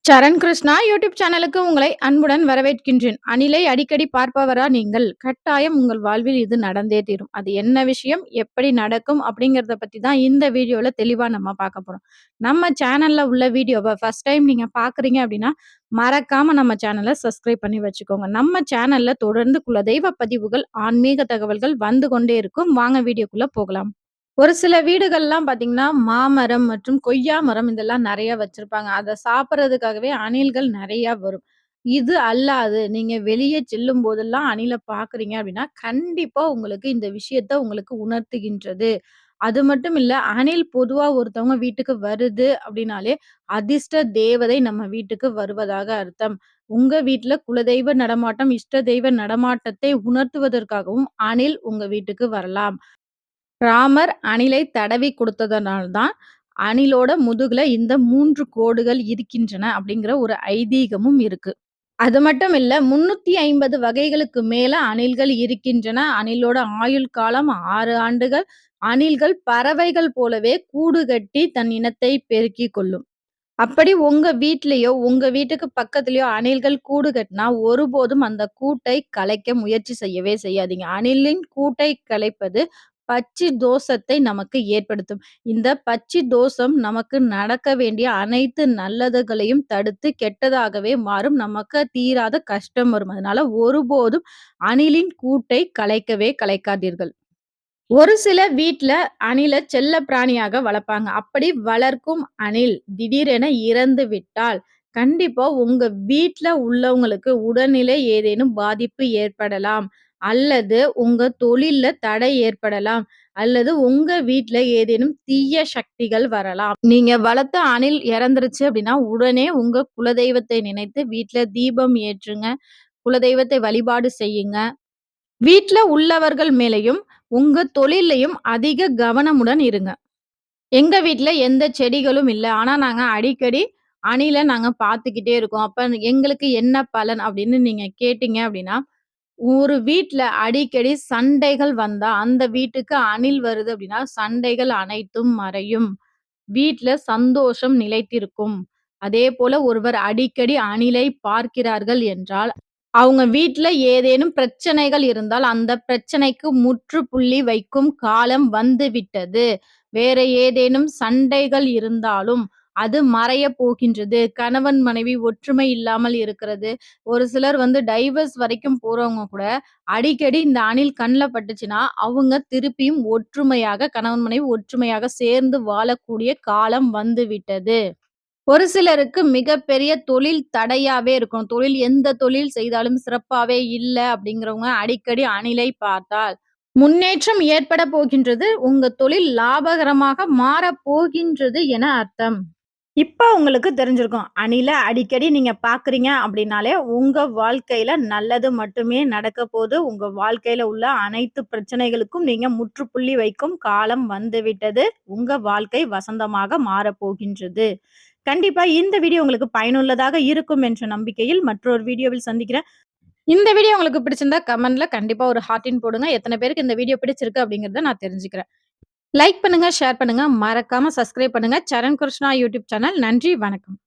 சரண் Krishna YouTube சேனலுக்கு உங்களை அன்புடன் வரவேற்கின்றேன். அணிலை அடிக்கடி பார்ப்பவரா நீங்கள்? கட்டாயம் உங்கள் வாழ்வில் இது நடந்தே தீரும். அது என்ன விஷயம்? எப்படி நடக்கும்? அப்படிங்கிறத பத்தி தான் இந்த வீடியோல தெளிவா நம்ம பார்க்க போறோம். நம்ம சேனல்ல உள்ள வீடியோவ ஃபர்ஸ்ட் டைம் நீங்க பார்க்குறீங்க அப்படின்னா, மறக்காம நம்ம சேனல சப்ஸ்கிரைப் பண்ணி வச்சுக்கோங்க. நம்ம சேனல்ல தொடர்ந்து குலதெய்வ பதிவுகள், ஆன்மீக தகவல்கள் வந்து கொண்டே இருக்கும். வாங்க வீடியோக்குள்ள போகலாம். ஒரு சில வீடுகள்லாம் பார்த்தீங்கன்னா, மாமரம் மற்றும் கொய்யா மரம் இதெல்லாம் நெறைய வச்சிருப்பாங்க. அத சாப்பிடுறதுக்காகவே அணில்கள் நெறையா வரும். இது அல்லாது நீங்க வெளிய செல்லும் போதெல்லாம் அணில பார்க்குறீங்க அப்படின்னா, கண்டிப்பா உங்களுக்கு இந்த விஷயத்த உங்களுக்கு உணர்த்துகின்றது. அது மட்டும் இல்ல, அணில் பொதுவா ஒருத்தவங்க வீட்டுக்கு வருது அப்படின்னாலே, அதிர்ஷ்ட தேவதை நம்ம வீட்டுக்கு வருவதாக அர்த்தம். உங்க வீட்ல குலதெய்வ நடமாட்டம், இஷ்ட தெய்வ நடமாட்டத்தை உணர்த்துவதற்காகவும் அணில் உங்க வீட்டுக்கு வரலாம். ராமர் அணிலை தடவிக் குடுத்ததனால் தான், அணிலோட முதுகுல இந்த 3 கோடுகள் இருக்கின்றன அப்படிங்கிற ஒரு ஐதீகமும் இருக்கு. அது மட்டும் இல்ல 350 வகைகளுக்கு மேல அணில்கள் இருக்கின்றன. அணிலோட ஆயுள் காலம் 6 ஆண்டுகள். அணில்கள் பறவைகள் போலவே கூடு கட்டி தன் இனத்தை பெருக்கிக் கொள்ளும். அப்படி உங்க வீட்லயோ, உங்க வீட்டுக்கு பக்கத்துலயோ அணில்கள் கூடு கட்டினா, ஒருபோதும் அந்த கூட்டை கலைக்க முயற்சி செய்யவே செய்யாதீங்க. அணிலின் கூட்டை கலைப்பது பச்சி தோஷத்தை நமக்கு ஏற்படுத்தும். இந்த பச்சி தோஷம் நமக்கு நடக்க வேண்டிய அனைத்து நல்லதுகளையும் தடுத்து கெட்டதாகவே மாறும். நமக்கு தீராத கஷ்டம் வரும். அதனால ஒருபோதும் அணிலின் கூட்டை கலைக்கவே கலைக்காதீர்கள். ஒரு சில வீட்ல அணில செல்ல பிராணியாக வளர்ப்பாங்க. அப்படி வளர்க்கும் அணில் திடீரென இறந்து விட்டால், கண்டிப்பா உங்க வீட்ல உள்ளவங்களுக்கு உடல்நிலை ஏதேனும் பாதிப்பு ஏற்படலாம். அல்லது உங்க தொழில்ல தடை ஏற்படலாம். அல்லது உங்க வீட்ல ஏதேனும் தீய சக்திகள் வரலாம். நீங்க வளர்த்த அணில் இறந்துருச்சு அப்படின்னா, உடனே உங்க குலதெய்வத்தை நினைத்து வீட்ல தீபம் ஏற்றுங்க. குலதெய்வத்தை வழிபாடு செய்யுங்க. வீட்ல உள்ளவர்கள் மேலயும், உங்க தொழில்லயும் அதிக கவனமுடன் இருங்க. எங்க வீட்ல எந்த செடிகளும் இல்ல. ஆனா, நாங்க அடிக்கடி அணில நாங்க பார்த்துக்கிட்டே இருக்கோம். அப்ப எங்களுக்கு என்ன பலன் அப்படின்னு நீங்க கேட்டீங்க அப்படின்னா, ஒரு வீட்ல அடிக்கடி சண்டைகள் வந்தா, அந்த வீட்டுக்கு அணில் வருது அப்படின்னா, சண்டைகள் அனைத்தும் மறையும். வீட்ல சந்தோஷம் நிலைத்திருக்கும். அதேபோல ஒருவர் அடிக்கடி அணிலை பார்க்கிறார்கள் என்றால், அவங்க வீட்ல ஏதேனும் பிரச்சனைகள் இருந்தால், அந்த பிரச்சனைக்கு முற்றுப்புள்ளி வைக்கும் காலம் வந்துவிட்டது. வேற ஏதேனும் சண்டைகள் இருந்தாலும், அது மறையப் போகின்றது. கணவன், மனைவி ஒற்றுமை இல்லாமல் இருக்கிறது. ஒரு சிலர் வந்து டைவர்ஸ் வரைக்கும் போறவங்க கூட, அடிக்கடி இந்த அணில் கண்ல பட்டுச்சுன்னா, அவங்க திருப்பியும் ஒற்றுமையாக கணவன், மனைவி ஒற்றுமையாக சேர்ந்து வாழக்கூடிய காலம் வந்துவிட்டது. ஒரு சிலருக்கு மிகப்பெரிய தொழில் தடையாவே இருக்கும். எந்த தொழில் செய்தாலும் சிறப்பாவே இல்ல அப்படிங்கிறவங்க அடிக்கடி அணிலை பார்த்தால், முன்னேற்றம் ஏற்பட போகின்றது. உங்க தொழில் லாபகரமாக மாறப் போகின்றது என அர்த்தம். இப்ப உங்களுக்கு தெரிஞ்சிருக்கும். அணில அடிக்கடி நீங்க பார்க்குறீங்க அப்படின்னாலே, உங்க வாழ்க்கையில நல்லது மட்டுமே நடக்கப் போது. உங்க வாழ்க்கையில உள்ள அனைத்து பிரச்சனைகளுக்கும் நீங்க முற்றுப்புள்ளி வைக்கும் காலம் வந்துவிட்டது. உங்க வாழ்க்கை வசந்தமாக மாறப்போகின்றது. கண்டிப்பா இந்த வீடியோ உங்களுக்கு பயனுள்ளதாக இருக்கும் என்ற நம்பிக்கையில் மற்றொரு வீடியோவில் சந்திக்கிறேன். இந்த வீடியோ உங்களுக்கு பிடிச்சிருந்தா கமெண்ட்ல கண்டிப்பா ஒரு ஹார்ட்டின் போடுங்க. எத்தன பேருக்கு இந்த வீடியோ பிடிச்சிருக்கு அப்படிங்கிறத நான் தெரிஞ்சுக்கிறேன். லைக் பண்ணுங்க, ஷேர் பண்ணுங்க. மறக்காம சப்ஸ்கிரைப் பண்ணுங்க. சரண் கிருஷ்ணா யூடியூப் சேனல். நன்றி, வணக்கம்.